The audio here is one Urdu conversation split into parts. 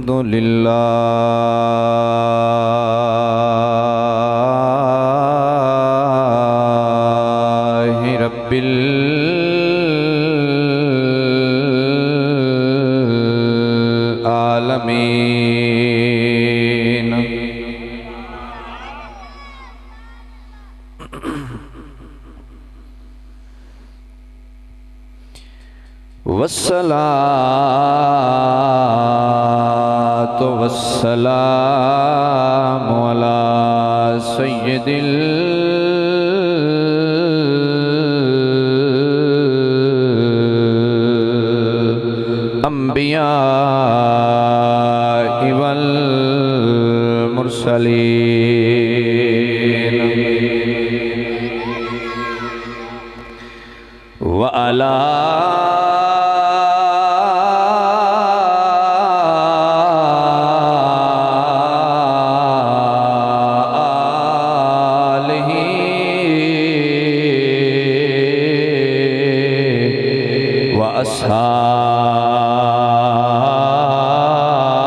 الحمد لله رب العالمين والصلاة والسلام على سيد الأنبياء والمرسلين وعلى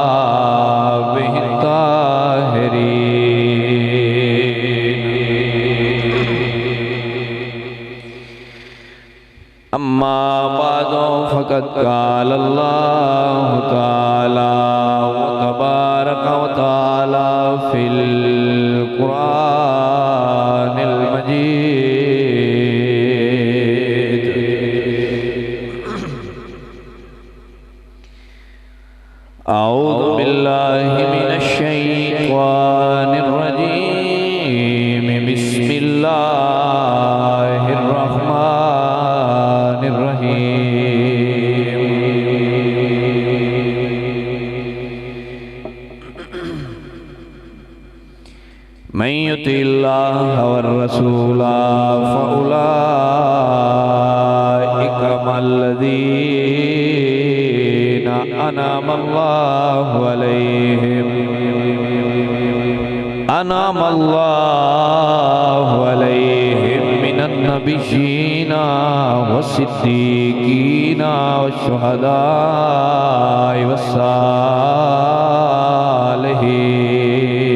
وأصحابه الطاهرين أما بعد فقد قال الله تعالى وتبارك وتعالى في القرآن المجيد أعوذ بالله من الشيطان الرجيم بسم الله الرحمن الرحيم من يطع الله والرسول فأولئك مع الذين أنعم الله عليهم من النبيين والصديقين والشهداء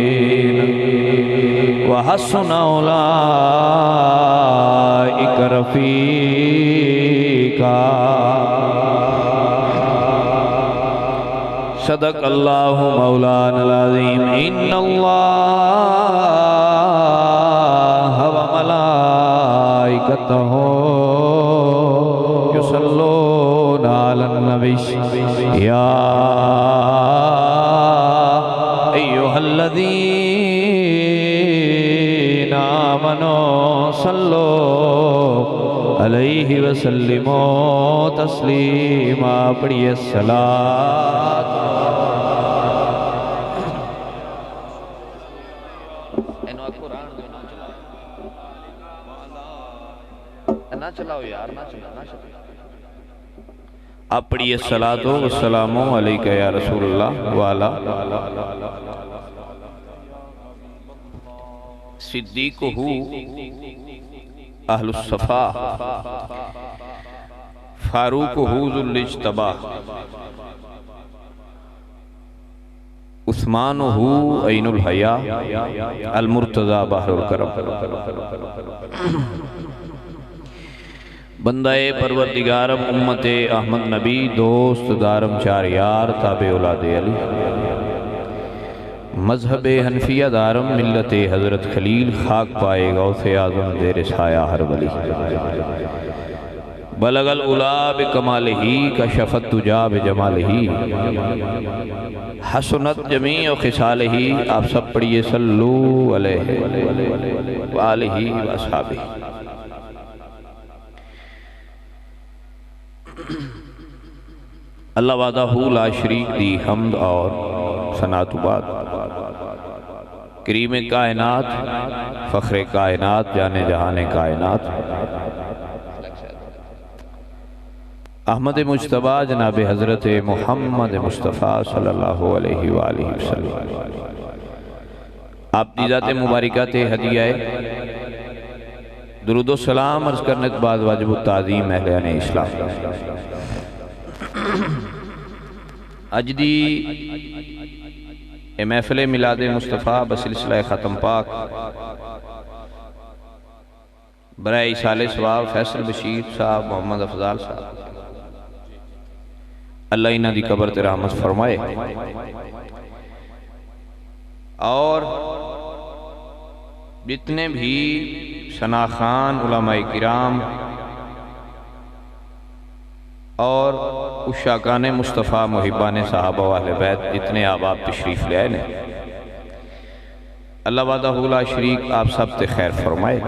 والصالحين وحسن أولئك رفيقا صدق اللہ مولانا العظیم ان اللہ وملائکتہ یصلون علی النبی یا ایہا الذین آمنوا صلوا علیہ وسلموا تسلیما پڑھئے الصلاۃ آپ پڑھئے الصلاۃ والسلام علیکہ یا رسول اللہ وعلا صدیقہ اہل الصفا فاروقہ ذو الاجتبا عثمانہ عین الحیا المرتضی بحر الکرم بندہ پروردگارم امت احمد نبی دوست دارم چار یار تابع اولاد علی مذہب حنفیہ دارم ملت حضرت خلیل خاک پائے غوث اعظم زیر سایہ ہر ولی بلغ العلا بکمالہ کشفت الدجا بجمالہ حسنت جمیع خصالہ آپ سب پڑھئے صلو علیہ وآلہ واصحابہ اللہ وحدہ لا شریک دی حمد اور ثناء و بعد کریم کائنات فخر کائنات جانے جہان کائنات احمد مجتبیٰ جناب حضرت محمد مصطفیٰ صلی اللہ علیہ وآلہ وسلم آپ دی ذات مبارکہ تے ہدیہ درود و سلام عرض کرنے کے بعد واجب التعظیم اہلیان اسلام اج دی اے محفل میلاد مصطفیٰ بسلسلہ ختم پاک برائے ایصال ثواب فیصل بشیر صاحب محمد افضال صاحب، اللہ انہاں دی قبر تے رحمت فرمائے، اور جتنے بھی شناخان علماء کرام اور عشاقان مصطفیٰ محبان صحابہ و اہل بیت جتنے احباب تشریف لے آئے، اللہ وحدہ لا شریک آپ سب تے خیر فرمائے۔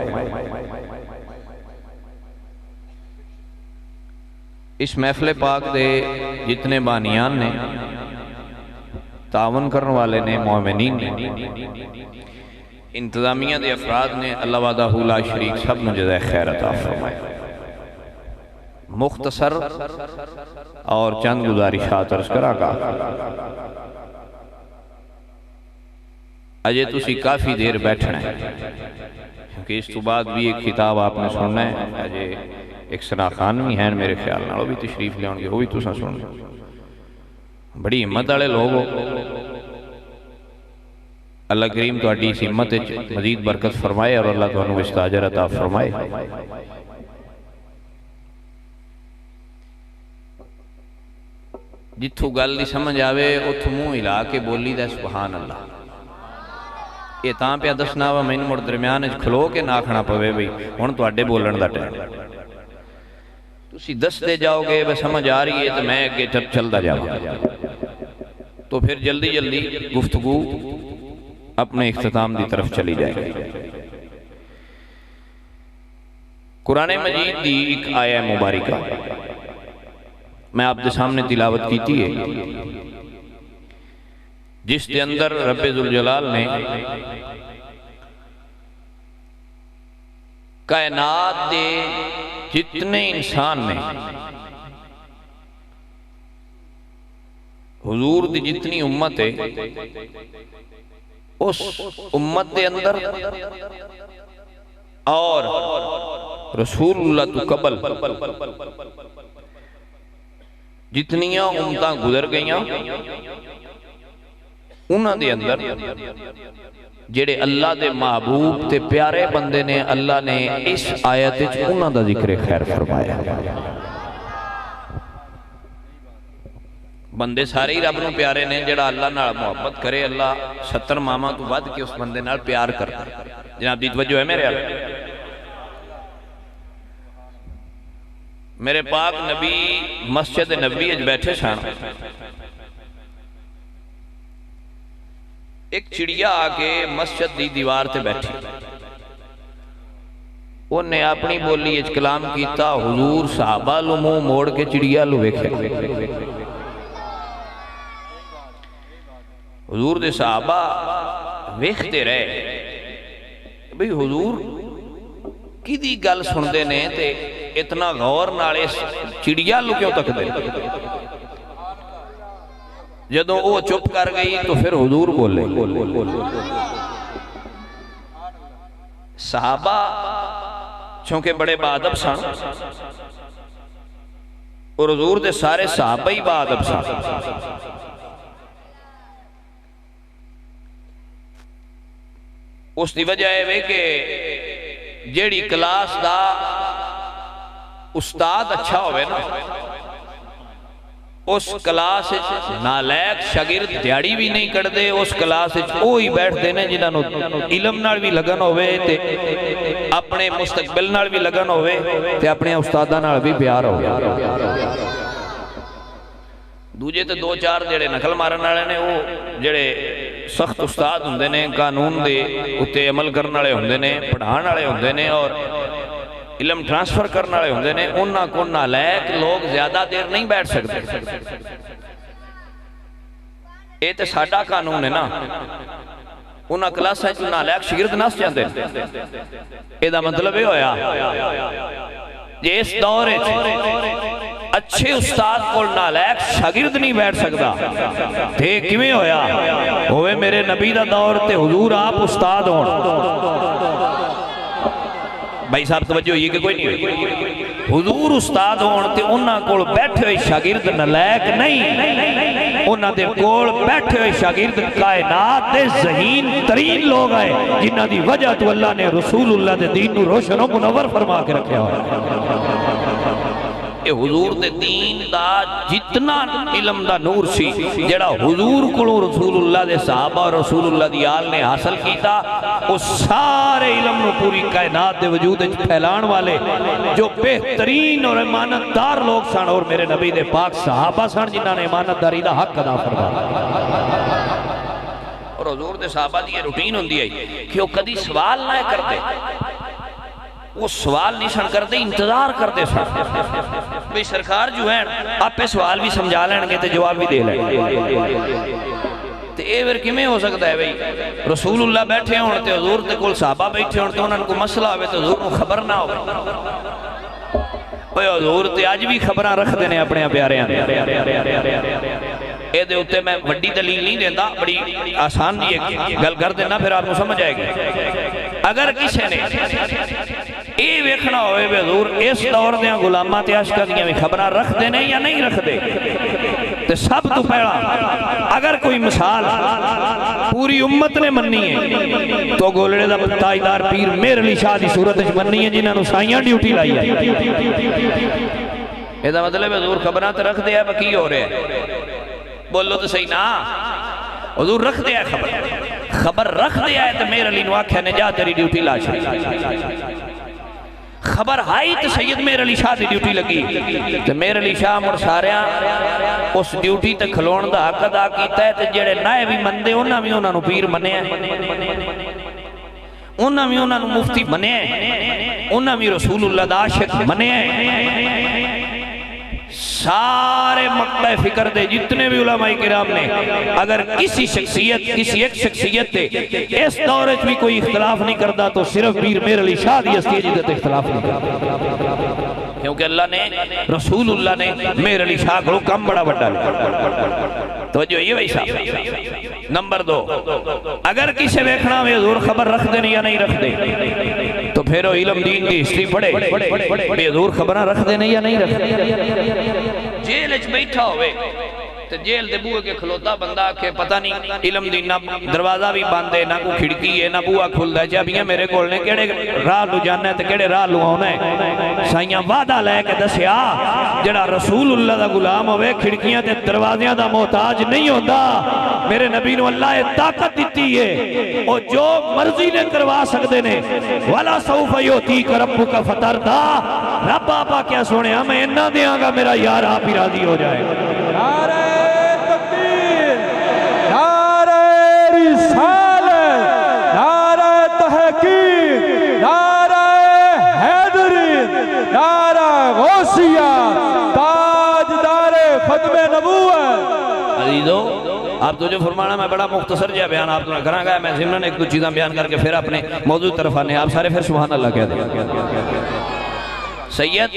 اس محفل پاک دے جتنے بانیان نے، تعاون کرنے والے نے، مومنین نے، انتظامیہ دے افراد نے، اللہ وحدہ لا شریک سب نے جزائے خیر عطا فرمائے۔ مختصر اور چند گزارشات عرض کرا گا۔ اجے تسی کافی دیر بیٹھنا ہے کیونکہ اس تو بعد بھی ایک خطاب آپ نے سننا ہے۔ اجے ایک شناخان بھی ہیں میرے خیال نال، وہ بھی تشریف لے آن گے، وہ بھی تساں سن بڑی ہمت والے لوگ ہو۔ اللہ کریم تہاڈی اس ہمت وچ مزید برکت فرمائے اور اللہ تانوں اس دا اجر عطا فرمائے۔ جتھوں گل دی سمجھ آوے اتھوں منہ ہلا کے بولی دا سبحان اللہ۔ یہ تاں پہ دسنا وا مینوں مڑ درمیان وچ کھلو کے نہ آکھنا پوے بھئی ہن تہاڈے بولن دا ٹائم، تسی دستے جاؤ گے بس سمجھ آ رہی ہے تو میں اگے چلدا جاواں، تو پھر جلدی جلدی گفتگو اپنے اختتام دی طرف چلی جائے گی۔ قرآن مجید دی ایک آیہ مبارکہ میں آپ دے سامنے تلاوت کیتی ہے، جس دے اندر رب ذوالجلال نے کائنات دے جتنے انسان نے، حضور دی جتنی امت ہے، اس امت دے اندر اور رسول اللہ تو قبل جتنیاں امتاں گزر گئیاں، انہاں دے اندر جڑے اللہ دے محبوب تے پیارے بندے نے، اللہ نے اس آیت وچ انہاں دا ذکر خیر فرمایا۔ بندے سارے ہی رب نو پیارے نے، جڑا اللہ نال محبت کرے اللہ 70 ماما تو ود کے اس بندے نال پیار کرتا ہے۔ جناب دی توجہ ہے میرے آل؟ میرے پاک نبی مسجد نبی اج بیٹھے سان، ایک چڑیا آکے مسجد دی دیوار تے بیٹھی، انہیں اپنی بولی اج کلام کیتا، حضور صحابہ لو منہ موڑ کے چڑیا لو ویکھے۔ حضور دے صحابہ ویکھتے رہے بھئی حضور کی دی گل سن دے نے تے اتنا غور نال اس چڑیا لو کیوں تک دے۔ جدوں وہ چپ کر گئی تو پھر حضور بولے۔ صحابہ چونکہ بڑے باادب سن اور حضور دے سارے صحابہ ہی باادب سن، اس دی وجہ ہے کہ جیڑی کلاس دا استاد اچھا ہوئے نا، اس کلاس نالیک شاگرد دیاڑی بھی نہیں کر دے، اس کلاس وہی بیٹھ دینے جنہاں علم نال بھی لگن ہوئے تے اپنے مستقبل نال بھی لگن ہوئے تے اپنے استاداں نال بھی پیار ہوئے۔ دوجے تے دو چار جڑے نقل مارن والے نے، وہ جڑے سخت استاد ہوندے نے، قانون دے اتے عمل کرن والے ہوندے نے، پڑھان والے ہوندے نے اور علم ٹرانسفر کرنے والے ہوندے نے، انہاں کو نالیک لوگ زیادہ دیر نہیں بیٹھ سکتے۔ یہ تے ساڈا قانون ہے نا، انہاں کلاساں وچ نالیک شاگرد نس جاندے، یہ دا مطلب یہ ہویا جے اس دور وچ اچھے استاد کو نالیک شاگرد نہیں بیٹھ سکتا تے کیویں ہویا ہوئے میرے نبی دا دور تے حضور آپ استاد ہون۔ بھائی صاحب توجہ ہوئی کہ کوئی نہیں ہوئی؟ حضور استاد ہون تے انہاں کول بیٹھے ہوئے شاگرد نالیک نہیں، انہاں دے کول بیٹھے ہوئے شاگرد کائنات دے ذہین ترین لوگ آئے جنہاں دی وجہ تو اللہ نے رسول اللہ دے دین نو روشن و منور فرما کے رکھیا ہوا۔ اے حضور دے دین دا جتنا علم دا نور سی جڑا حضور کلو رسول اللہ دے صحابہ اور رسول اللہ دی آل نے حاصل کیتا، اس سارے علم نو پوری کائنات دے وجود پھیلان والے جو بہترین اور امانتدار لوگ سن اور میرے نبی دے پاک صحابہ سن جنہاں نے امانتداری دا حق ادا فرمایا۔ اور حضور دے صحابہ دی یہ روٹین ہوندی ہے کہ وہ کدی سوال نہ کرتے، وہ سوال نہیں سن کرتے، انتظار کرتے سن بھئی سرکار جو ہیں آپ پہ سوال بھی سمجھا لیں گے تو جواب بھی دے لیں گے۔ تو اے پھر کیویں ہو سکتا ہے بھئی رسول اللہ بیٹھے ہوں تے حضور تے کول صحابہ بیٹھے ہوں تے انہاں کو مسئلہ ہوئے تو حضور کو خبر نہ ہوئے۔ بھئی حضور تے آج بھی خبراں رکھ دینے اپنے پیارے ہیں۔ اے دے ہوتے میں وڈی دلیل نہیں دیندہ، بڑی آسان دی ایک گل کر دینا پھر آپ کو سمجھ آئے گی۔ اگر کسی نے اے ویکھنا ہوئے بے حضور اس دور دیاں غلامات عاشقہ دیاں بھی خبریں رکھ دینے یا نہیں رکھ دے، تو سب تو پہلا اگر کوئی مثال پوری امت نے مننی ہے تو گولڑے دا تاجدار پیر مہر علی شاہ دی صورت مننی ہے جنہاں نو سائیاں ڈیوٹی لائی ہے۔ یہ دا مطلب حضور خبریں تو رکھ دیا ہے بکی ہو رہے ہیں، بولو تو صحیح نا، حضور رکھ دیا ہے خبر رکھ دیا ہے تو مہر علی نو آکھیا نے جا تیری ڈیوٹی لا چھڑی۔ خبر آئی تو سید مہر علی شاہ دی ڈیوٹی لگی تو مہر علی شاہ مر ساریاں اس ڈیوٹی تے کھلون دا حق ادا کیتا ہے تو جڑے نائے بھی مندے انہاں بھی انہاں نو پیر منے ہیں، انہاں بھی انہاں نو مفتی منے ہیں، انہاں بھی رسول اللہ دا عاشق منے ہیں۔ سارے مقطع فکر دے جتنے بھی علماء کرام نے اگر کسی ایک شخصیت دے اس دور بھی کوئی اختلاف نہیں کرتا تو صرف پیر مہر علی شاہ دی ہستی جدت اختلاف نہیں کرتا، کیونکہ اللہ نے رسول اللہ نے مہر علی شاہ کو کم بڑا بڑا لیا۔ توجہ یہ بھائی صاحب۔ نمبر 2، اگر کسی ویکھنا میں حضور خبر رکھ دینے یا نہیں رکھ دے تو پھر علم دین کی ہسٹری پڑھے بے حضور خبریں رکھ دینے یا نہیں رکھ دے۔ جیل اچ بیٹھا ہوئے تو جیل دے بوئے کے کھلوتا بندہ کہ پتہ نہیں علم دین نہ دروازہ بھی باندھے نہ کو کھڑکی ہے نہ بوئا کھل دے چابیاں میرے کول نے کیڑے راہ لو جانا ہے تو کیڑے راہ لو آنا ہے۔ سائیاں وعدہ لے کے دسیا جڑا رسول اللہ دا غلام ہوئے کھڑکیاں تے دروازیاں دا محتاج نہیں ہوتا، میرے نبی نو اللہ طاقت دیتی ہے اور جو مرضی نے کروا سکتے نے۔ وَلَا سَوْفَ يُؤْتِيكَ رَبُّكَ فَتَرْضَىٰ، رب آپا کیا سونے ہمیں اتنا دیاں گا میرا یار آپ ہی راضی ہو جائے۔ نعرہ تکبیر، نعرہ رسالت، نعرہ تحقیق، نعرہ حیدری، نعرہ غوثیہ، تاجدار ختم نبوت۔ عزیزو آپ تو جو فرمانا میں بڑا مختصر جا بیان آپ نے کرا گا، میں ضمناً ایک دو چیزاں بیان کر کے پھر اپنے موضوع طرف آنے آپ سارے پھر سبحان اللہ کہہ دیں۔ سید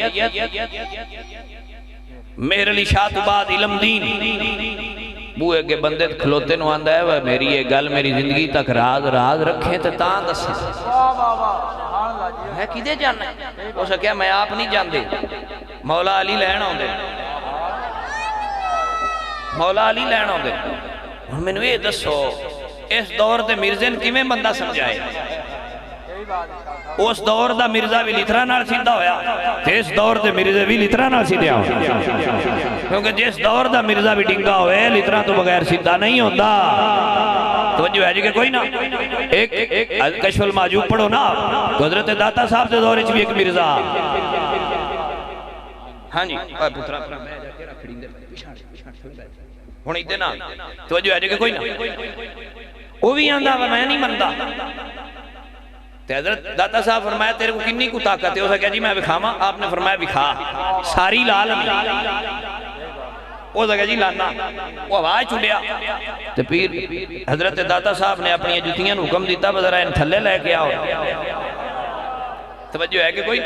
مہر علی شاہ تو بعد علم دین بوئے کے بندے کھلوتے نو آندہ ہے میری یہ گل میری زندگی تک راز رکھیں تو تاں دسیں ہے کدے جاننا ہے؟ وہ سکیا میں آپ نہیں جان دے، مولا علی لین ہوں دے، مولا علی لین ہوں دے۔ اور میں نے یہ دسو اس دور دے مرزن کیویں بندہ سمجھائے؟ اس دور دا مرزا بھی لترا نال سیدھا ہویا تے اس دور دے مرزے بھی لترا نال سیدھا ہویا، کیونکہ جس دور دا مرزا بھی ڈنگا ہوئے لترا تو بغیر سیدھا نہیں ہوتا۔ توجہ ہے جی کہ کوئی نا ایک کشف المعجوب پڑھو نا تو حضرت داتا صاحب دے دور اچھ بھی ایک مرزا ہاں جی پترا ہونی دے نا توجہ ہے جی کہ کوئی نا وہ بھی آندہ میں نہیں مندہ۔ حضرت داتا صاحب فرمایا تیرے کو کنی کو طاقت ہے؟ اسے کہا جی میں بکھاما، آپ نے فرمایا بکھا ساری لال اسے کہا جی لانا، وہ آواز چھوڑیا تو پھر حضرت داتا صاحب نے اپنی جتیاں حکم دیتا بذرا ان تھلے لے کے آؤ۔ توجہ ہے کہ کوئی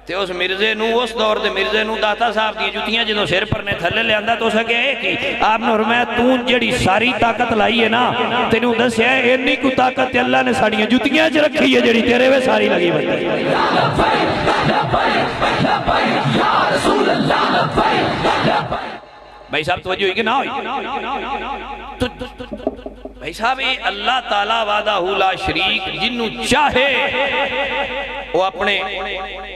تے اس مرزے نو اس دور دے مرزے نو داتا صاحب کی جتیاں جنہوں سر پر نے تھلے لے آندہ تو اسے کہا ہے کہ آپ نے فرمایا تون جڑی ساری طاقت لائی ہے نا تینوں دس ہے انی کو طاقت اللہ نے ساڑیاں جتیاں جو رکھی ہے جڑی تیرے وے ساری لگی بڑی۔ بھائی صاحب توجہ ہوئی کہ نہ ہوئی؟ بھائی صاحب یہ اللہ تعالیٰ وعدہ لا شریک جنوں چاہے وہ اپنے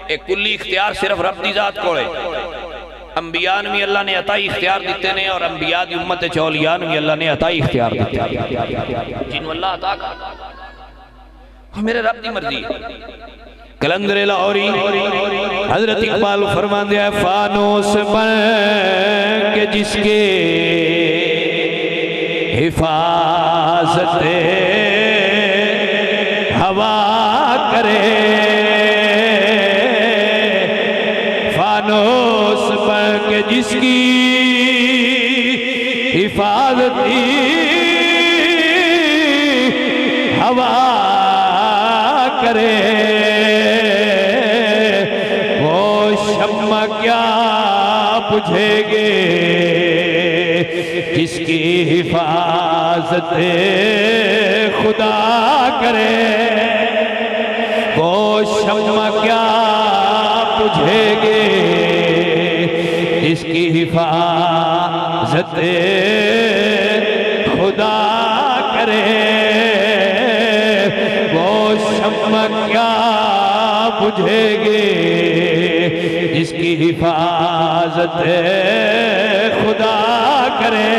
ایک کلی اختیار صرف رب دی ذات کو ہے. انبیاء نے بھی اللہ نے عطائی اختیار دیتے ہیں اور انبیاء دی امت چولیاء نے بھی اللہ نے عطائی اختیار دیتے ہیں جنوں اللہ عطا کر میرے رب دی مرضی ہے. کلندر لاہوری حضرت اقبال فرماندے ہیں فانوس بن کے جس کے حفاظت ہوا کرے فانوس بن کے جس کی حفاظت ہوا کرے وہ شمع کیا بجھے گے جس کی حفاظت خدا کرے وہ شمع کیا بجھے گے جس کی حفاظت خدا کرے وہ شمع کیا بجھے گے جس کی حفاظت خدا کرے.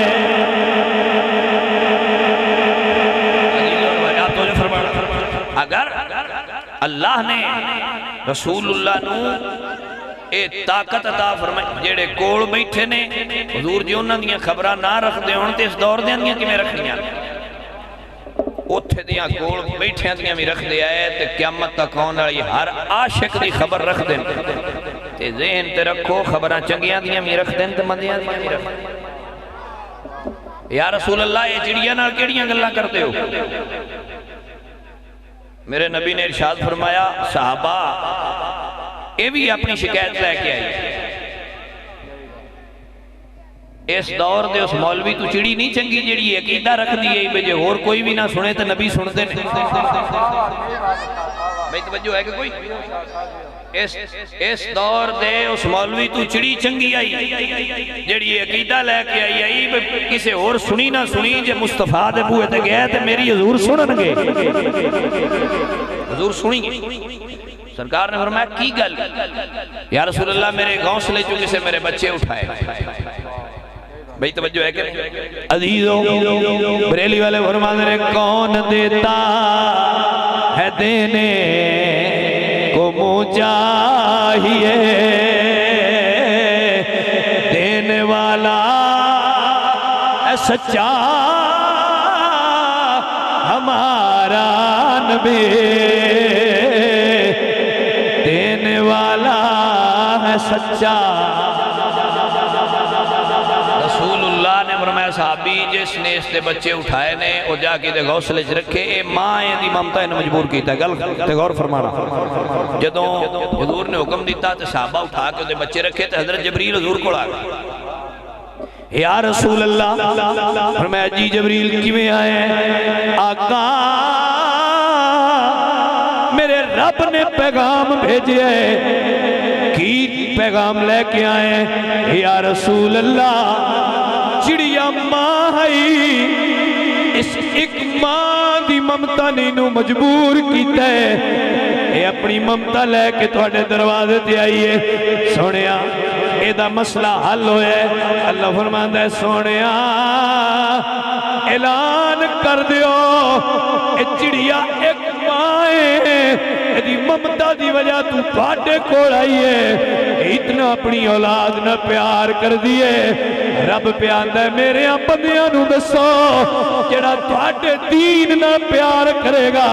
اگر اللہ نے رسول اللہ نو اے طاقت عطا فرمائی جڑے کول بیٹھے نے حضور جی انہاں دیاں خبراں نہ رکھ دے ہون تے اس دور دیاں کیویں رکھنیاں اوتھے دیاں کول بیٹھیاں دیاں بھی رکھ دے آئے تے قیامت تک آن والی ہر عاشق دی خبر رکھ دین تے ذہن تے رکھو خبراں چنگیاں دیاں بھی رکھ دین تے مندیاں دیاں بھی رکھ دین. یا رسول اللہ یہ چڑیاں نال کیڑیاں گلاں کرتے ہو؟ میرے نبی نے ارشاد فرمایا صحابہ اے بھی اپنی شکایت لے کے آئی اس دور دے اس مولوی تو چڑی نہیں چنگی جڑی عقیدہ رکھ دیئے بجے اور کوئی بھی نہ سنے تو نبی سنتے نہیں. بھئی توجہ ہے کہ کوئی اس دور دے اس مولوی تو چڑی چنگی آئی جڑی عقیدہ لے کے آئی کسے اور سنی نہ سنی جے مصطفیٰ دے بوئے تے گئے تے میری حضور سنن گے حضور سنیں گے. سرکار نے فرمایا کی گل یا رسول اللہ میرے گھونسلے جو کسے میرے بچے اٹھائے. بھئی توجہ ہے کہ عزیزوں بریلی والے فرمانے نے کون دیتا ہے دینے کو منہ چاہیے دینے والا ہے سچا ہمارا نبی دینے والا ہے سچا. رسول اللہ نے فرمایا صحابی جس نے اس دے بچے اٹھائے نے وہ جا کے دے غوصلے چ رکھے اے ماں دی ممتا نے مجبور کیتا ہے. گل تے غور فرمانا جدوں حضور نے حکم دیتا تے صحابہ اٹھا کے دے بچے رکھے تے حضرت جبریل حضور کو آ گئے یا رسول اللہ فرمایا جی جبریل کیویں آئے آقا میرے رب نے پیغام بھیجے کی پیغام لے کے آئے یا رسول اللہ چڑیا ماں ہے اس ایک ماں دی ممتا نینو مجبور کیتا ہے اے اپنی ممتا لے کے تواڈے دروازے تے آئیے سونیا اے دا مسئلہ حل ہوئے. اللہ فرماندا ہے سونیا اعلان کر دیو اے چڑیا ایک ماں ہے دی ممتا دی وجہ تو تواڈے کول آئی ہے اتنا اپنی اولاد نہ پیار کر دیے. رب پیاندا ہے میرے بندیاں نو دسو جڑا تواڈے دین نہ پیار کرے گا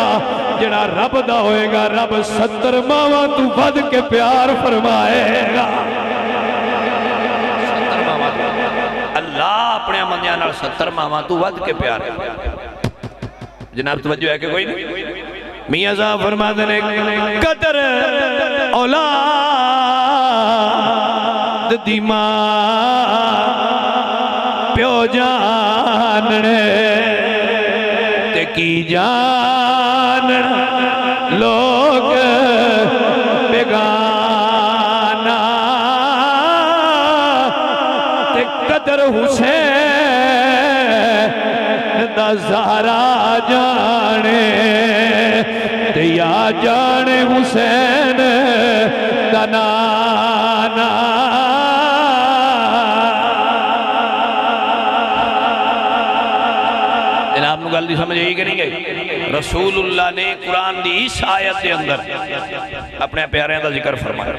جڑا رب دا ہوئے گا رب 70 ماواں تو ود کے پیار فرمائے گا. اللہ اپنے بندیاں نال 70 ماواں تو ود کے پیار جناب توجہ ہے کہ کوئی نہیں. میاں صاحب فرماتے ہیں قدر اولاد دی ماں پیو جاننے تے کی جانن لوگ بیگانا تے قدر حسین دا زہرا جانے تے یا جانے حسین دا نانا جناب نو گل دی سمجھ آئی کہ نہیں گئی رسول اللہ نے قرآن دی اس آیت دے اندر اپنے پیاریاں دا ذکر فرمایا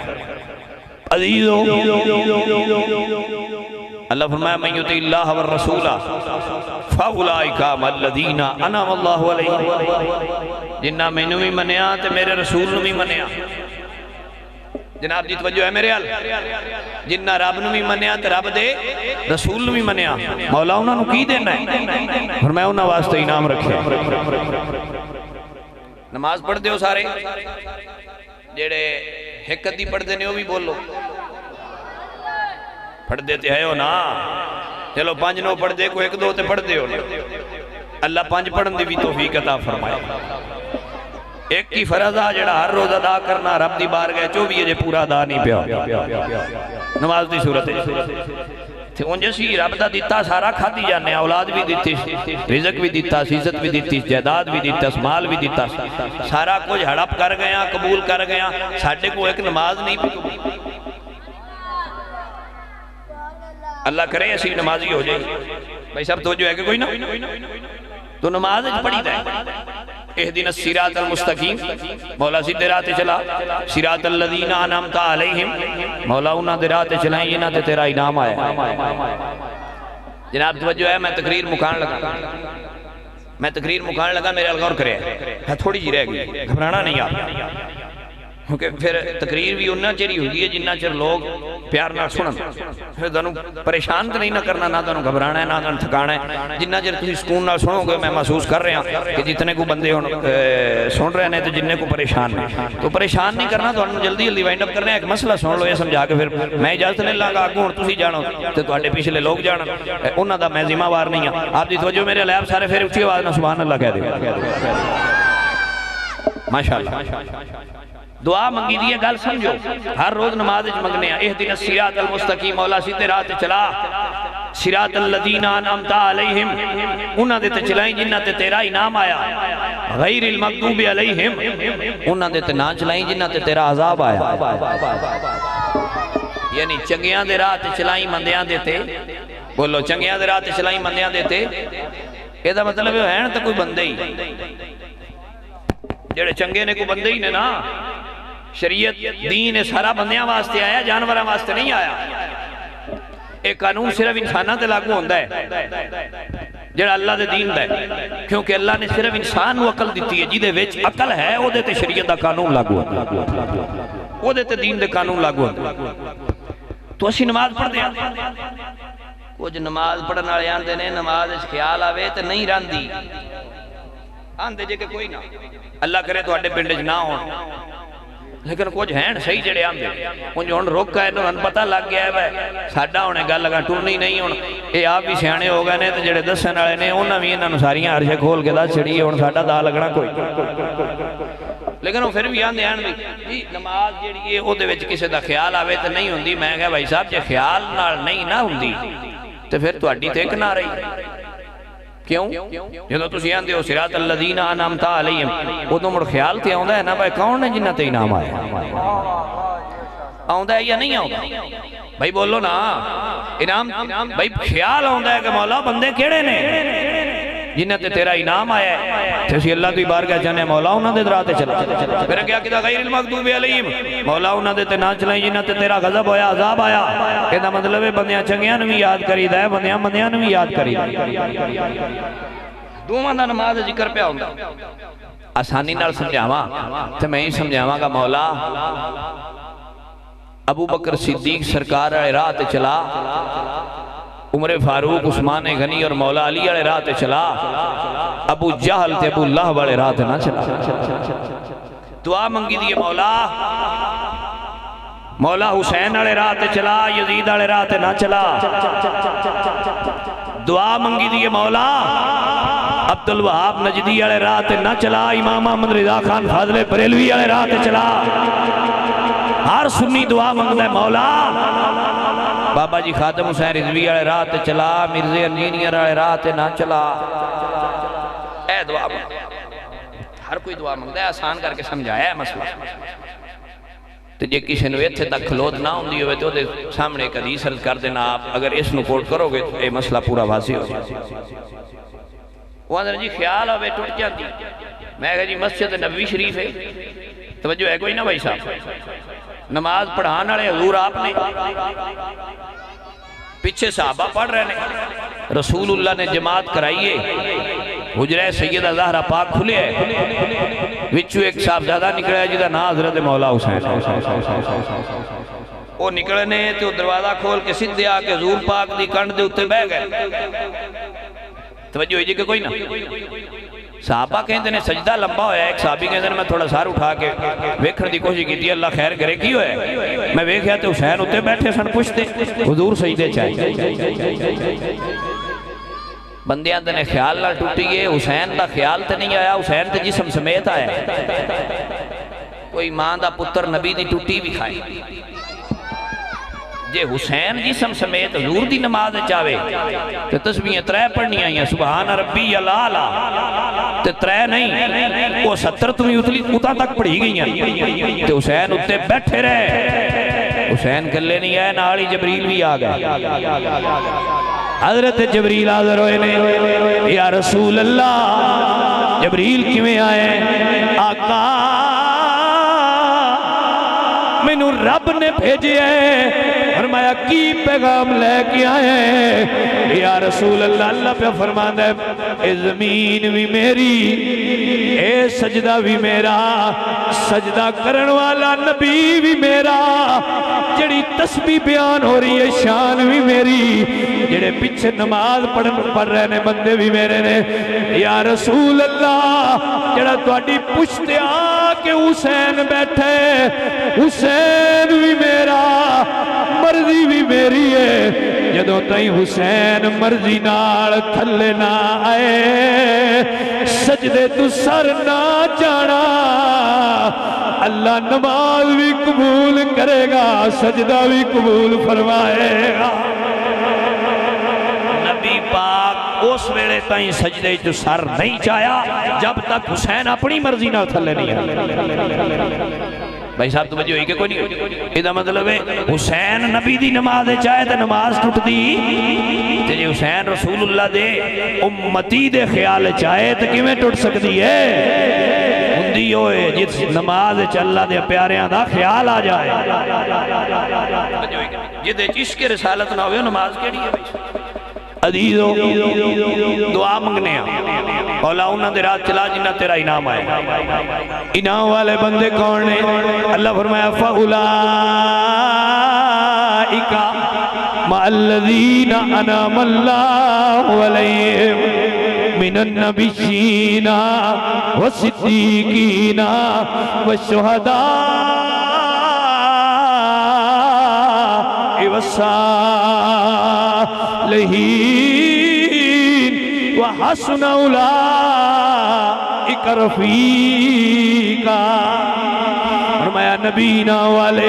عزیزو اللہ فرمایا من یطع اللہ والرسول فاولئک مع الذین انعم اللہ علیہم جنہ مینوں بھی منیا تے میرے رسول نوں بھی منیا جناب جی توجہ ہے میرے حال جنہ رب نوں بھی منیا تے رب دے رسول نوں بھی منیا مولا انہاں نوں کی دینا ہے فرمایا انہاں واسطے انعام رکھے نماز پڑھ دیو سارے جڑے ایک ادھی پڑھ دینے ہو بھی بولو پڑھ دیتے ہیں ہو نا چلو 5 نو پڑھ دے کو 1 2 تے پڑھ دے ہو اللہ 5 پڑھن دی بھی توفیق عطا فرمائے ایک کی فرض آ جڑا ہر روز ادا کرنا رب دی بارگاہ 24 جے پورا ادا نہیں پیا نماز دی صورت ہے تے اونجے سی رب دا دیتا سارا کھادی جانے اولاد بھی دیتی رزق بھی دیتا عزت بھی دیتی جائیداد بھی دیتا مال بھی دیتا سارا کچھ ہڑپ کر گیا قبول کر گیا ساڈے کو ایک نماز نہیں پڑھی اللہ کرے ایسی نمازی ہو جائے بھائی سب توجہ ہے کہ کوئی نہ تو نماز پڑھی دے اہدنا الصراط المستقیم مولا سیدھے راہ تے چلا صراط الذین انعمت علیہم مولا انہاں دے راہ تے چلائیں جنہاں تے تیرا انعام آیا جناب توجہ ہے میں تقریر مکان لگا میرے غور کرے تھوڑی جی رہ گئی گھبرانا نہیں آپ کیونکہ پھر تقریر بھی انہاں چیری ہوگی ہے جنہاں چر لوگ پیار نہ سنن پھر دنوں پریشان تو نہیں نہ کرنا نہ دنوں گھبرانا ہے نہ دنوں تھکانا ہے جنہاں چر تسی سکون نہ سنو گے میں محسوس کر رہے ہیں کہ جتنے کو بندے سن رہے ہیں تو جننے کو پریشان نہیں تو پریشان نہیں کرنا تو انہوں جلدی جلدی وائنڈ اپ کرنا ہے ایک مسئلہ سن لو یہ سمجھا کے پھر میں اجازت نہیں لگا آگوں اور تسی جانو تو تواڈے پچھلے لوگ جانو انہاں دا میں ذمہ وار نہیں ہوں آپ دی توجہ میرے علیہ سارے پھر اچھی آواز نہ سبحان اللہ کہہ دے ماشاءاللہ دعا منگی دیئے گل سمجھو ہر روز نماز منگنے ہیں اہدنا الصراط المستقیم مولا سیدھے راہ تے چلا صراط الذین انعمت علیہم انہاں دے تے چلائیں جنہاں تے تیرا انعام آیا غیر المغضوب علیہم انہاں دے تے نہ چلائیں جنہاں تے تیرا عذاب آیا یعنی چنگیاں دے راہ تے چلائیں مندیاں دیتے بولو چنگیاں دے راہ تے چلائیں مندیاں دیتے یہ دا مطلب ہے نا تو کوئی بندے ہی جڑے چنگے نے کو بندے ہی نے نا شریعت دین سارا بندیاں واسطے آیا جانوراں واسطے نہیں آیا ایک قانون صرف انساناں تے لاگو ہوندا ہے جڑا اللہ دے دین دا ہے کیونکہ اللہ نے صرف انسان نو عقل دتی ہے جیدے وچ عقل ہے او دے تے شریعت دا قانون لاگو ہوندا او دے تے دین دے قانون لاگو ہوندا تو اسی نماز پڑھ دے کچھ نماز پڑھن والے آندے نے نماز وچ خیال آوے تے نہیں راندی آندے جے کہ کوئی نہ اللہ کرے تو اڈے پنڈ وچ نہ ہون لیکن کچھ ہیں صحیح جڑے آندے انج ہن روک ہے انہاں نوں پتہ لگ گیا ہے ساڈا ہونے گل لگا ٹرنی نہیں ہن اے آپ بھی سیانے ہو گئے نے تے جڑے دسن والے نے انہاں بھی انہاں نوں ساریاں عرشیں کھول کے دس چھڑی ہن ساڈا دا لگنا کوئی لیکن وہ پھر بھی آندے ہیں بھی نماز جڑی ہے او دے وچ کسے دا خیال آوے تے نہیں ہوندی میں کہا بھائی صاحب جے خیال نال نہیں نہ ہوندی تے پھر تہاڈی تے ایک نہ رہی کیوں جدوں تسی آندے ہو صراط الذین انعمت علیہم اودوں مڑ خیال تے آوندا ہے نا بھائی کون ہے جنہاں تے انعام آیا آوندا ہے یا نہیں آوندا بھائی بولو نا انعام بھائی خیال آوندا ہے کہ مولا بندے کیڑے نے جنہاں تے تیرا انعام آیا ہے تے اسی اللہ دی بارگاہ جانے مولا انہاں دے راہ تے چلا پھر کیا کہتا غیر المغضوب علیہم مولا انہاں دے تے نہ چلائیں جنہاں تے تیرا غضب ہویا عذاب آیا کہتا مطلب ہے بندیاں چنگیاں نوں یاد کریدا ہے بندیاں نوں یاد کریدا دوواں دا نماز ذکر پیا ہوندا آسانی نال سمجھاواں تے میں ہی سمجھاواں گا مولا ابو بکر صدیق سرکار والے راہ تے چلا عمر فاروق عثمان غنی اور مولا علی والے راہ تے چلا ابو جہل تے ابو لہب والے راہ تے نہ چلا دعا منگی دی مولا حسین والے راہ تے چلا یزید والے راہ تے نہ چلا دعا منگی دی مولا عبدالوہاب نجدی والے راہ تے نہ چلا امام احمد رضا خان فاضل بریلوی والے راہ تے چلا ہر سنی دعا منگدا ہے مولا بابا جی خاتم حسین رضوی والے راہ تے چلا، مرزا انجینئر والے راہ تے نہ چلا۔ اے دعا مانگ، ہر کوئی دعا مانگتا ہے، آسان کر کے سمجھایا ہے مسئلہ۔ تو جے کسی نے ایتھے تک کھلوت نہ ہوندی ہوئے تو دے سامنے ایک حدیث عرض کر دینا، آپ اگر اس نو کوٹ کرو گے تو یہ مسئلہ پورا واضح ہو جائے۔ وہ اندر جی خیال ہوئے ٹوٹ جاتی، میں کہا جی مسجد نبوی شریف ہے، توجہ ہے کوئی نہ بھائی صاحب؟ نماز پڑھانا رہے حضور آپ نے، پیچھے صحابہ پڑھ رہے ہیں، رسول اللہ نے جماعت کرائیے، حجرہ سیدہ زہرہ پاک کھلے ہے، وچو ایک صاحبزادہ نکلے ہے جدہ نا حضرت مولا حسین، وہ نکلنے تو دروازہ کھول کے سدھے آکے حضور پاک دی کنڈ دے اتے بہ گئے۔ توجہ ہوئی جی کہ کوئی نہ؟ صحابہ کہتے ہیں سجدہ لمبا ہویا ہے، ایک صحابی کہتے ہیں میں تھوڑا سار اٹھا کے ویکھن دی کوشش کی تھی، اللہ خیر کرے کی ہوئے، میں ویکھیا تے حسین اتے بیٹھے سن پوچھتے حضور سجدے چاہیے۔ بندیاں تے نے خیال نہ ٹوٹیے، حسین دا خیال تے نہیں آیا، حسین تے جسم سمیت آیا۔ کوئی ماں دا پتر نبی دی ٹوٹی بھی کھائے، جے حسین جسم سمیت حضور دی نماز چاہے تو تسبیحیں 3 پڑھنی آئیں، سبحان ربی الاعلیٰ تے 3 نہیں، وہ 70 تمہیں اتنا تک پڑھی گئی ہیں، تے حسین اتے بیٹھے رہے، حسین کلے نہیں آئے، نالی جبریل بھی آگئے۔ حضرت جبریل حاضر ہوئے نے، یا رسول اللہ، جبریل کیویں آئے؟ آقا مینوں رب نے بھیجے ہیں، فرمایا کی پیغام لے کے آئے ہیں؟ یا رسول اللہ، اللہ پہ فرمانا ہے اے زمین بھی میری، اے سجدہ بھی میرا، سجدہ کرن والا نبی بھی میرا، جڑی تسبیح بیان ہو رہی ہے شان بھی میری، جڑے پیچھے نماز پڑھ رہے نے بندے بھی میرے نے۔ یا رسول اللہ، جڑا تواڈی پشتے آ کے حسین بیٹھے، حسین بھی میرا، مرضی بھی میری ہے، جدوں تائیں حسین مرضی نال تھلے نہ آئے، سجدے تو سر نہ جانا، اللہ نماز بھی قبول کرے گا، سجدہ بھی قبول فرمائے گا۔ نبی پاک اس ویلے تائیں سجدے جو سر نہیں چاہیا جب تک حسین اپنی مرضی نہ تھلے نہیں آئے۔ بھائی صاحب توجہ ہوئی کہ کوئی نہیں ہوئی؟ ایدہ مطلب ہے حسین نبی دی نماز چاہے تو نماز ٹوٹ دی، تے جی حسین رسول اللہ دے امتی دے خیال چاہے تو کیویں ٹوٹ سکتی ہے؟ ہندی ہوئے جس نماز اللہ دے پیاریاں دا خیال آ جائے، جدے عشق رسالت نہ ہوئے نماز کیڑی ہے؟ عزیزو دعا منگنے ہیں، اولا انہاں دے رات چلا جنہ تیرا انعام آئے۔ انعام والے بندے کون نے؟ اللہ فرمایا فَأُولَئِكَ مَعَ الَّذِينَ أَنْعَمَ اللَّهُ عَلَيْهِمْ مِنَ النَّبِيِّينَ وَالصِّدِّيقِينَ وَالشُّهَدَاءِ وَالصَّالِحِينَ وَحَسُنَ أُولَئِكَ رَفِيقًا۔ فرمایا نبی نہ والے،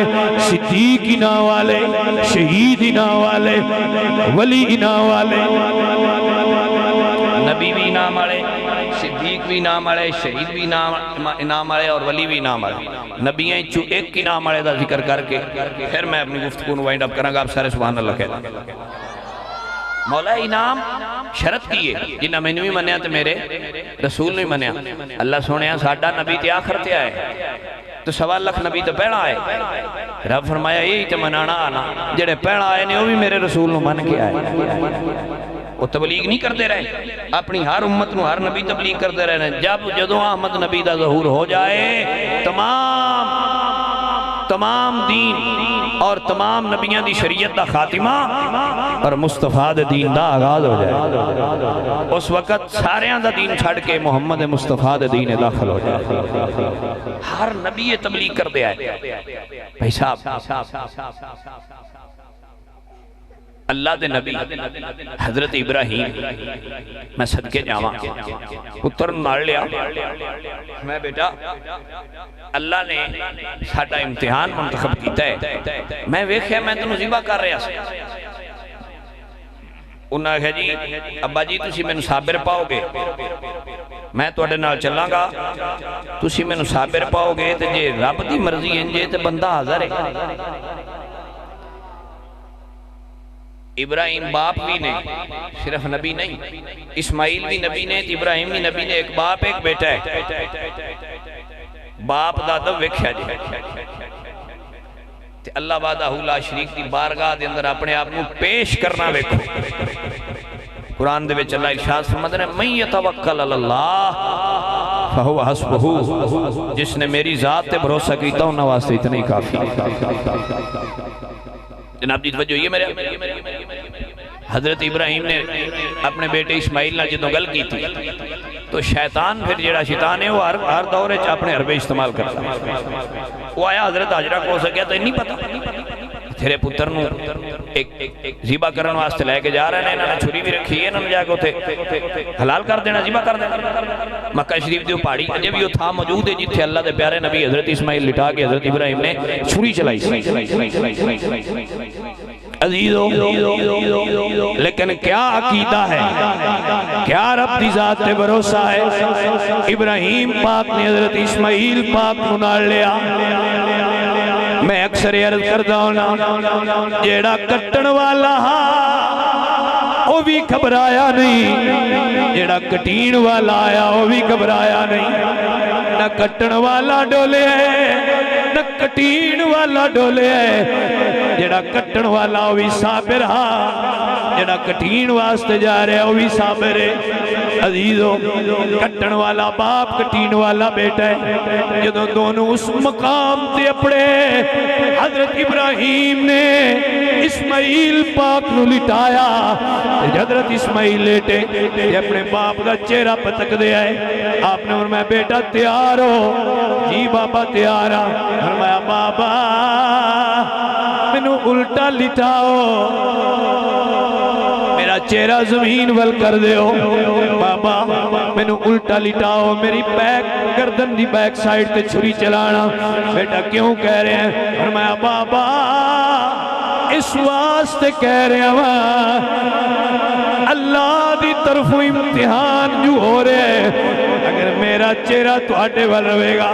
صدیق نہ والے، شہید نہ والے، ولی نہ والے، نبی بھی نام والے، صدیق بھی نام والے، شہید بھی نام والے اور ولی بھی نام والے۔ نبییں چو ایک کی نام والے دا ذکر کر کے پھر میں اپنی گفتگو کو وائنڈ اپ کروں گا، آپ سارے سبحان اللہ کہہ دیں۔ مولا انعام شرط کیے جنہ میں نے بھی منیا تو میرے رسول نے منیا۔ اللہ سونے ساڈا نبی تے آخر تے آئے تو 1.25 لاکھ نبی تو پہنا آئے، رب فرمایا یہی تو منانا آنا، جڑے پہنا آئے نے وہ بھی میرے رسول نے من کے آئے۔ وہ تبلیغ نہیں کرتے رہے، اپنی ہر امت نو ہر نبی تبلیغ کرتے رہے، جب جدوں احمد نبی دا ظہور ہو جائے تمام دین اور تمام نبیان دی شریعت دا خاتمہ اور مصطفیٰ دے دین دا آغاز ہو جائے، اس وقت ساریاں دا دین چھڑ کے محمد مصطفیٰ دے دین داخل ہو جائے۔ ہر نبی تبلیغ کر دے آئے۔ بھائی صاحب اللہ دے نبی حضرت ابراہیم میں صدقے جاواں پتر نال لیا میں بیٹا اللہ نے ساڈا امتحان منتخب کیتا ہے میں ویکھیا میں تینوں ذبح کر رہا سی انہاں کہا جی ابا جی تسی مینوں صابر پاؤ گے میں تواڈے نال چلاں گا تسی مینوں صابر پاؤ گے تے جے رب دی مرضی انجے تے بندہ حاضر ہے ابراہیم باپ بھی نے صرف نبی نہیں اسماعیل بھی نبی نے ابراہیم بھی نبی نے ایک باپ ایک بیٹا ہے باپ دادا ویکھیا جی تے اللہ وحدہ لا شریک دی بارگاہ دے اندر اپنے آپ کو پیش کرنا ویکھو قرآن دے وچ اللہ ارشاد فرماتا ہے من یتوکل علی اللہ فہو حسبہ جس نے میری ذات تے بھروسہ کیتا انہاں واسطے اتنا ہی کافی جناب جی توجہ یہ میرے حضرت ابراہیم نے اپنے بیٹے اسماعیل نال جدوں گل کی تھی تو شیطان پھر جیڑا شیطان ہے وہ ہر دورے چ اپنے حربے استعمال کرتا وہ آیا حضرت حاجرہ کو سکیا تو نہیں پتا تیرے پتر نو ایک ذبح کرن واسطے لے کے جا رہے ہیں انہوں نے چھری بھی رکھی ہے انہوں نے جا کے اتنے حلال کر دینا ذبح کر دینا مکہ شریف دی پہاڑی اجے بھی وہ تھا موجود ہے جتھے اللہ دے پیارے نبی حضرت اسماعیل لٹا کے حضرت ابراہیم نے چھری چلائی عزیزو لیکن کیا عقیدہ ہے کیا رب دی ذات تے بھروسہ ہے ابراہیم پاک نے حضرت اسماعیل پاک کو نال لیا میں اکثر عرض کرتا ہوں جیڑا کٹن والا وہ بھی گھبرایا نہیں جیڑا کٹین والا آیا وہ بھی گھبرایا نہیں نہ کٹن والا ڈولے ہے نہ کٹین والا ڈولے ہے جیڑا کٹن والا وہ بھی صابر ہاں جیڑا کٹین واسطے جا رہے وہ بھی صابر ہے عزیزو کٹن والا باپ کٹین والا بیٹا ہے جدوں دونوں اس مقام تے اپنے حضرت ابراہیم نے اسماعیل پاک نو لٹایا حضرت اسماعیل لیٹے اپنے باپ دا چہرہ پتک دے آئے آپ نے فرمایا بیٹا تیار ہو جی بابا تیار ہاں فرمایا بابا مینوں الٹا لٹاؤ میرا چہرہ زمین ول کر دے ہو بابا مینوں الٹا لٹاؤ میری بیک گردن دی بیک سائیڈ تے چھری چلانا بیٹا کیوں کہہ رہے ہیں فرمایا بابا اس واسطے کہہ رہے ہیں اللہ دی طرف امتحان جو ہو رہے ہیں اگر میرا چہرہ تو آٹے وال رہے گا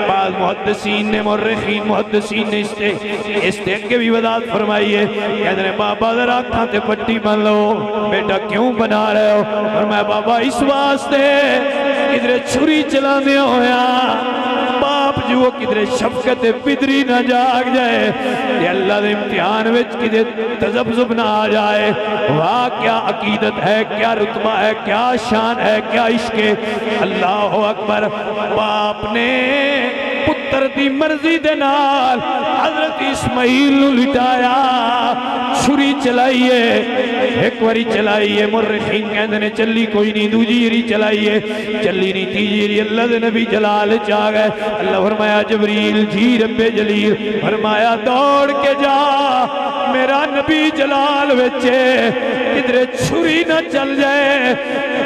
بعض محدثین نے مورخین محدثین نے اس تے کے بھی وضاحت فرمائی ہے کہتے ہیں بابا ذرا آنکھاں تے پٹی بن لو بیٹا کیوں بنا رہے ہو فرمایا بابا اس واسطے ادھر چھری چلانے ہویا باپ جو وہ کدھر شفقت پدری نہ جاگ جائے کہ اللہ دے امتحان وچ کدھر تذبذب نہ آ جائے واہ کیا عقیدت ہے کیا رتبہ ہے کیا شان ہے کیا عشق ہے اللہ اکبر باپ نے پتر دی مرضی دے نال حضرت اسماعیل نو لٹایا چھری چلائیے ایک واری چلائیے مرخین کہندے نے چلی کوئی نہیں دوجی ری چلائیے چلی نہیں تیجی ری اللہ دے نبی جلال چاہ گئے اللہ فرمایا جبریل جی رب جلیل فرمایا دوڑ کے جا میرا نبی جلال وچے ادھر چھری نہ چل جائے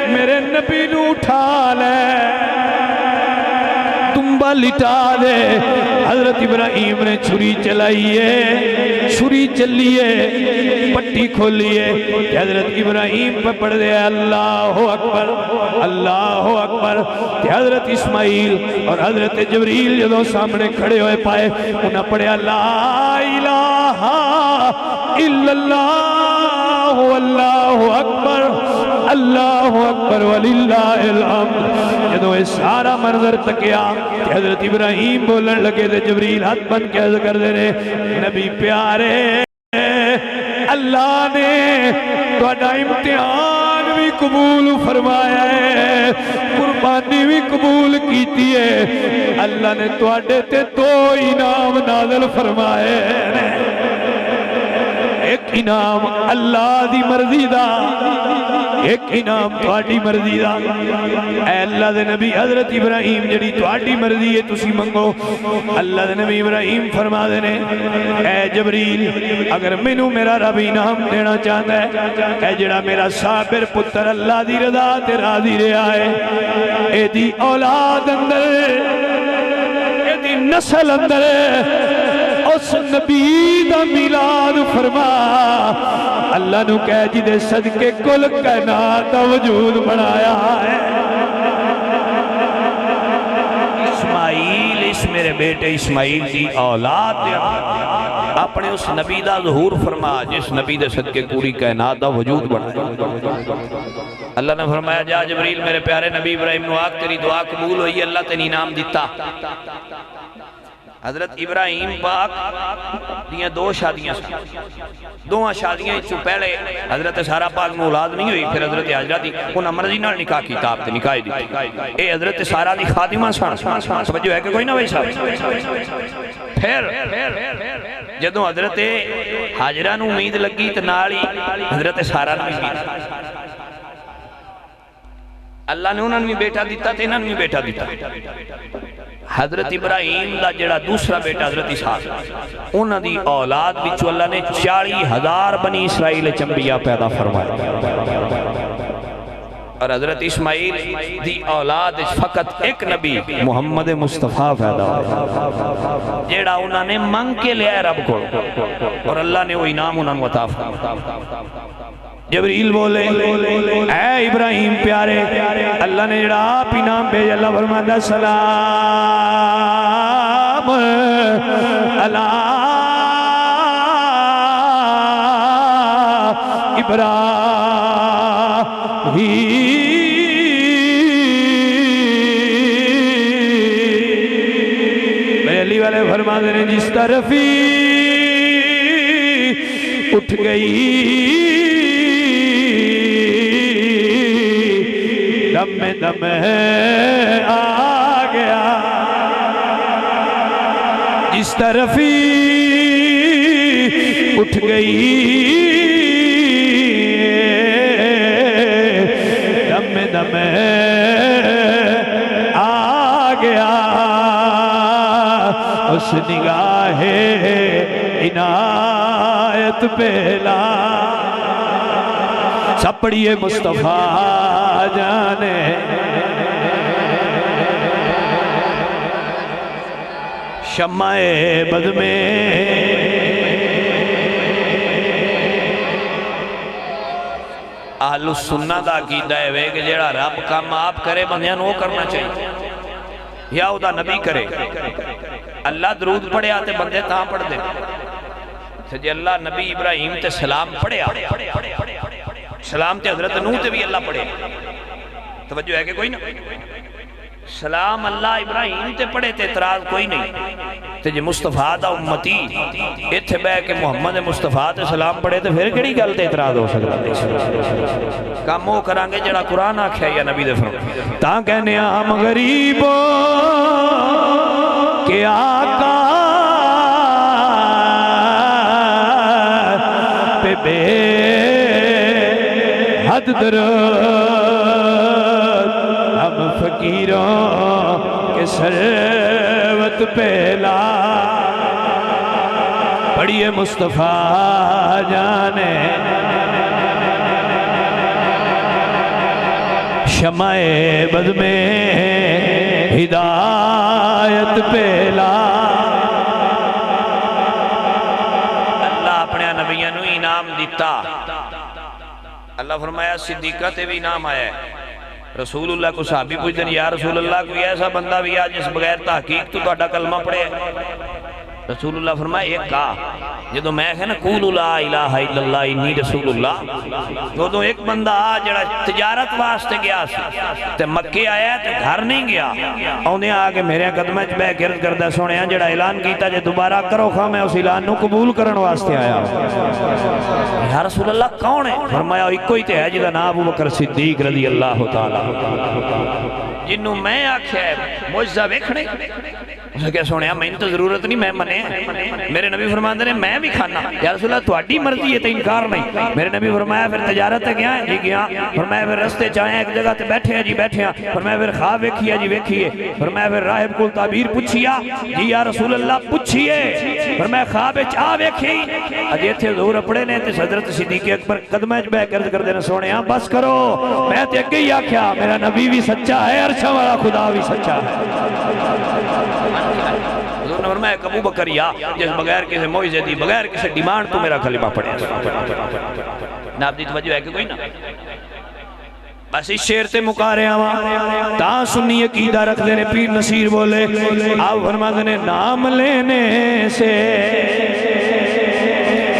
میرے نبی نو اٹھا لے تنبا لٹا دے حضرت ابراہیم نے چھری چلائیے چھری چلیے پٹی کھولیے حضرت ابراہیم پہ پڑھ دے اللہ اکبر اللہ اکبر حضرت اسماعیل اور حضرت جبریل جدوں سامنے کھڑے ہوئے پائے انہاں پڑھیا لا الہ الا اللہ واللہ اکبر اللہ اکبر وللہ الحمد جدوں یہ سارا منظر تکیا حضرت ابراہیم بولن لگے تھے جبریل ہاتھ بن کے عرض کر دے رہے نبی پیارے اللہ نے تہاڈا امتحان بھی قبول فرمایا ہے قربانی بھی قبول کیتی ہے اللہ نے تہاڈے تے دو انعام نازل فرمائے ایک انعام اللہ دی مرضی دا، ایک انعام تہاڈی مرضی دا۔ اے اللہ دے نبی حضرت ابراہیم جڑی تہاڈی مرضی ہے تسی منگو۔ اللہ دے نبی ابراہیم فرما دے نے اے جبریل اگر مینوں میرا رب انعام دینا چاہتا ہے، اے جڑا میرا صابر پتر اللہ دی رضا تے راضی رہا ہے، اے دی اولاد اندر، اے دی نسل اندر اس نبی دا میلاد فرما۔ اللہ نو کہہ جی دے صدقے کل کائنات دا وجود بنایا ہے۔ اسماعیل، اس میرے بیٹے اسماعیل دی اولاد دے اپنے اس نبی دا ظہور فرما جس نبی دے صدقے پوری کائنات دا وجود بنایا۔ اللہ نے فرمایا جا جبریل میرے پیارے نبی ابراہیم نو آگ تیری دعا قبول ہوئی، اللہ تیری انعام دیتا۔ حضرت ابراہیم پاک دیاں دو شادیاں سن، دوہاں شادیاں چو پہلے حضرت سارہ پاک میں اولاد نہیں ہوئی، پھر حضرت حاجرہ دی انہاں مرضی نال نکاح کیتا، آپ تے نکاح دی اے حضرت سارہ دی خادمہ سن، سمجھو ہے کہ کوئی نہ بھائی صاحب۔ پھر جدوں حضرت حاجرہ نو امید لگی تے نال ہی حضرت سارہ نو امید، اللہ نے انہوں نے بھی بیٹا دیتا تے انہوں نے بھی بیٹا دیتا۔ حضرت ابراہیم دا جڑا دوسرا بیٹا حضرت اسحاق، انہوں دی اولاد بچو اللہ نے 40,000 بنی اسرائیل چنبیاء پیدا فرمائے، اور حضرت اسماعیل دی اولاد فقط ایک نبی محمد مصطفیٰ پیدا ہوئے جیڑا انہوں نے منگ کے لیا رب کو، اور اللہ نے وہ انعام انہوں نے عطا فرمایا۔ جبریل بولے اے ابراہیم پیارے، اللہ نے جڑا آپ انعام بھیجا، اللہ فرماتا سلام علی ابراہیم۔ میرے علی والے فرماتے ہیں جس طرف ہی اٹھ گئی دم دم آ گیا، جس طرف ہی اٹھ گئی دم دم آ گیا، اس نگاہ عنایت پہلا سب پڑھیے مصطفیٰ جانے۔ شمع بد میں اہل السنہ دا عقیدہ ہے کہ جیڑا رب کام آپ کرے بندیاں نو کرنا چاہیے، یا او دا نبی کرے۔ اللہ درود پڑھے آتے بندے تاں پڑھ دے، جی اللہ نبی ابراہیم تے سلام پڑھے آتے، سلام تے حضرت نوح تے بھی اللہ پڑھے، توجہ ہے کہ کوئی نہ سلام اللہ ابراہیم تے پڑھے تے اعتراض کوئی نہیں، تے جی مصطفیٰ دا امتی ایتھے بے کہ محمد مصطفیٰ تے سلام پڑھے تے پھر کڑی گل تے اعتراض ہو سکتا ہے؟ کام وہ کرانگے جڑا قرآن آکھیا یا نبی دے فرمان، تاں کہنے ہم غریبوں کے آقا پہ بے حد درود، ہم فقیروں کے ثروت پہلا، پڑھیے مصطفیٰ جانے۔ شمع بد میں ہدایت پہلا، اللہ اپنے نبیوں نو انعام دیتا۔ اللہ فرمایا صدیقہ تے بھی انعام آیا ہے۔ رسول اللہ کو صحابی پوچھتے ہیں یا رسول اللہ کوئی ایسا بندہ بھی آج جس بغیر تحقیق تو تہاڈا کلمہ پڑھے؟ رسول اللہ فرمایا ایک کہا جدو میں کہنا قولوا لا الہ الا اللہ انی رسول اللہ، تو ایک بندہ جڑا تجارت واسطے گیا تے مکے آیا تے گھر نہیں گیا، اونے آگے میرے قدمہ چ بے گرد کردہ سونے جڑا اعلان کیتا جے دوبارہ کرو خواہ میں اس اعلان نو قبول کرن واسطے آیا۔ یا رسول اللہ کون ہے؟ فرمایا ایک کوئی تے ہے جدا نام ابو بکر صدیق رضی اللہ تعالی، جنہوں میں آکھیا ہے معجزہ ویکھنے اس نے کہا سونے میں تو ضرورت نہیں، میں منے میرے نبی فرماتے ہیں میں بھی کھانا۔ یا رسول اللہ تھوڑی مرضی ہے تو انکار نہیں۔ میرے نبی فرمایا پھر تجارت ہے گیا ہے جی گیا، فرمایا پھر رستے چاہیں ایک جگہ تے بیٹھے ہیں جی بیٹھے ہیں، فرمایا پھر خواب ویکھیا جی ویکھیے، فرمایا پھر راہب کو تعبیر پوچھیا جی یا رسول اللہ پوچھیے، فرمایا خواب چاہ ویکھی اجے تھے حضور اپڑے نے تے حضرت صدیق اکبر قدمہ وچ بیٹھ کر کر دینا سونے بس کرو میں تے اگے ہی آکھیا میرا نبی بھی سچا ہے عرشاں والا خدا بھی سچا ہے۔ حضور نے فرمایا ابو بکر یا جس بغیر کسی موعظے دی بغیر کسی ڈیمانڈ تو میرا کلمہ پڑھے ناب دی توجہ ہے کہ کوئی نہ بس اس شعر تے مکارے آواں تا سنی عقیدہ رکھ دینے پیر نصیر بولے آپ فرماتے نے نام لینے سے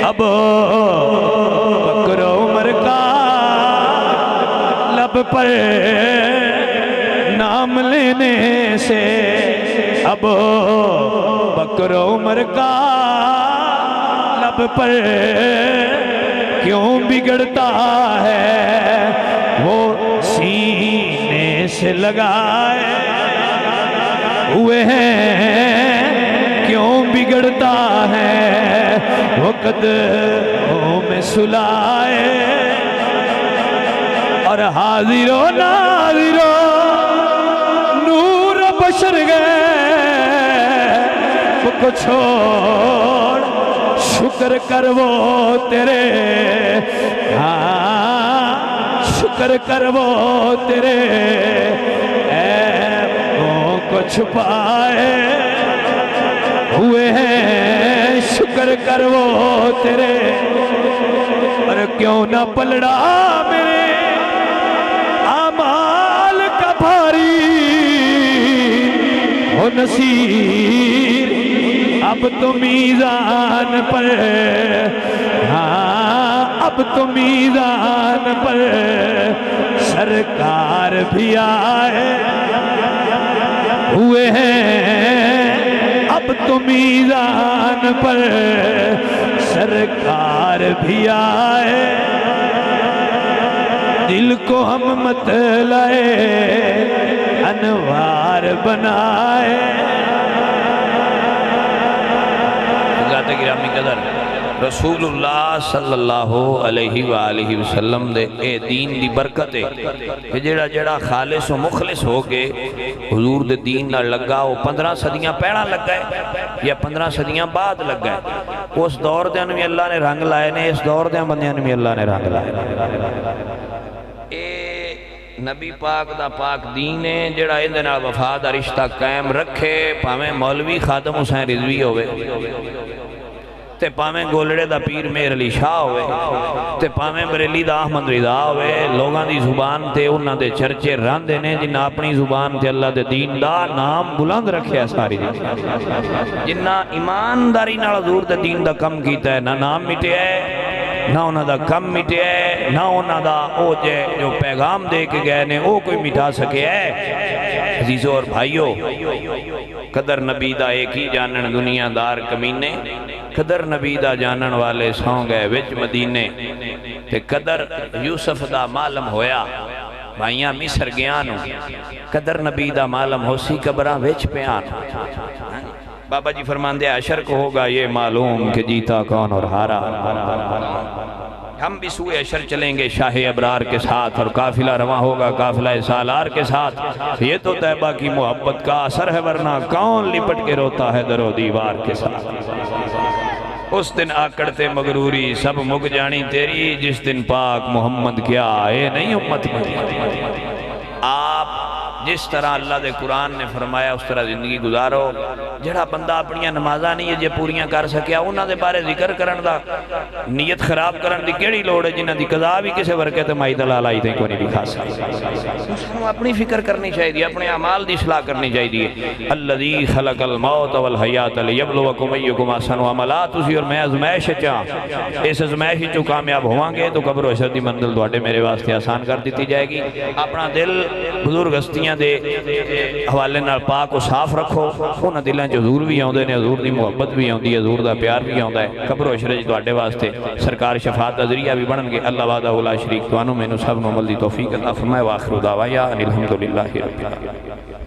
اب بکر عمر کا لب پر نام لینے سے اب بکر عمر کا لب پر کیوں بگڑتا ہے وہ سینے سے لگائے ہوئے ہیں کیوں بگڑتا ہے وہ قدموں میں سلائے اور حاضر و ناظر و نور بشر گئے کو چھوڑ شکر کر وہ تیرے ہاں شکر کر وہ تیرے عیبوں کو چھپائے ہوئے ہیں شکر کر وہ تیرے اور کیوں نہ پلڑا میرے اعمال کا بھاری ہو نصیر اب تو میزان پر ہاں اب تو میزان پر سرکار بھی آئے ہوئے ہیں اب تو میزان پر سرکار بھی آئے دل کو ہم مت لائے انوار بنائے گرامی قدر رسول اللہ صلی اللہ علیہ وآلہ وسلم دے اے دین دی برکت ہے کہ جڑا جڑا خالص و مخلص ہو کے حضور دے دین نہ لگا وہ 15 صدیاں پہنا لگ گئے یا 15 صدیاں بعد لگ گئے اس دور دے انوی اللہ نے رنگ لائے نے اس دور دے بندے انوی اللہ نے رنگ لائے اے نبی پاک دا پاک دین ہے جڑا اندنا وفا دا رشتہ قائم رکھے پاویں مولوی خادم حسین رضوی ہوئے تے پاویں گولڑے دا پیر مہر علی شاہ ہوئے تے پاویں بریلی دا احمد رضا ہوئے لوگاں دی زبان تے انہاں دے چرچے راندے نے جنہ اپنی زبان تے اللہ دے دین دا نام بلند رکھیا ساری جنہ ایمانداری نال حضور دے دین دا کم کیتا ہے نہ نام مٹیا ہے نہ انہاں دا کم مٹیا ہے نہ انہاں دا او جو پیغام دے کے گئے نے او کوئی مٹا سکے ہے عزیزوں اور بھائیوں قدر نبی دا ایک ہی جانن دنیا دار کمینے قدر نبی دا جانن والے سوں گئے وچ مدینے تے قدر یوسف دا معلوم ہویا بھائیاں مصر گیانو قدر نبی دا معلوم ہو سی قبران وچ پیان بابا جی فرماندے عشر کو ہوگا یہ معلوم کہ جیتا کون اور ہارا ہم بھی سوئے عشر چلیں گے شاہ ابرار کے ساتھ اور قافلہ رواں ہوگا قافلہ سالار کے ساتھ یہ تو طیبہ کی محبت کا اثر ہے ورنہ کون لپٹ کے روتا ہے در و دیوار کے ساتھ اس دن آکڑتے مغروری سب مگ جانی تیری جس دن پاک محمد کیا اے نہیں امت مدینہ آپ جس طرح اللہ دے قرآن نے فرمایا اس طرح زندگی گزارو جڑا بندہ اپنیاں نمازہ نہیں ہے جے پوریاں کر سکیا انہاں دے بارے ذکر کرن دا نیت خراب کرن دی کیڑی لوڑ ہے جنہاں دی قضا بھی کسے ورکے تے مائی دلال آئی تے کوئی نہیں بھی خاص انسانوں اپنی فکر کرنی چاہیے اپنے اعمال دی اصلاح کرنی چاہیے الذی خلق الموت والحیات لیبلوکم ایکم احسن عملا تسی اور میں ازمائش چاہ اس ازمائش چوں کامیاب ہوواں گے تو قبر و حشر دی منزل تواڈے میرے واسطے آسان کر دیتی جائے گی اپنا دل بزرگ ہستیاں دے حوالے نال پاک و صاف رکھو انہاں دلاں چ حضور بھی آوندے نے حضور دی محبت بھی آوندی ہے حضور دا پیار بھی آوندا ہے قبر و حشر تواڈے واسطے سرکار شفاعت دا ذریعہ بھی بنن گے اللہ وحدہ لا شریک تانوں مینوں سب نو عمل دی توفیق عطا فرمائے واخر دعوانا الحمدللہ رب العالمین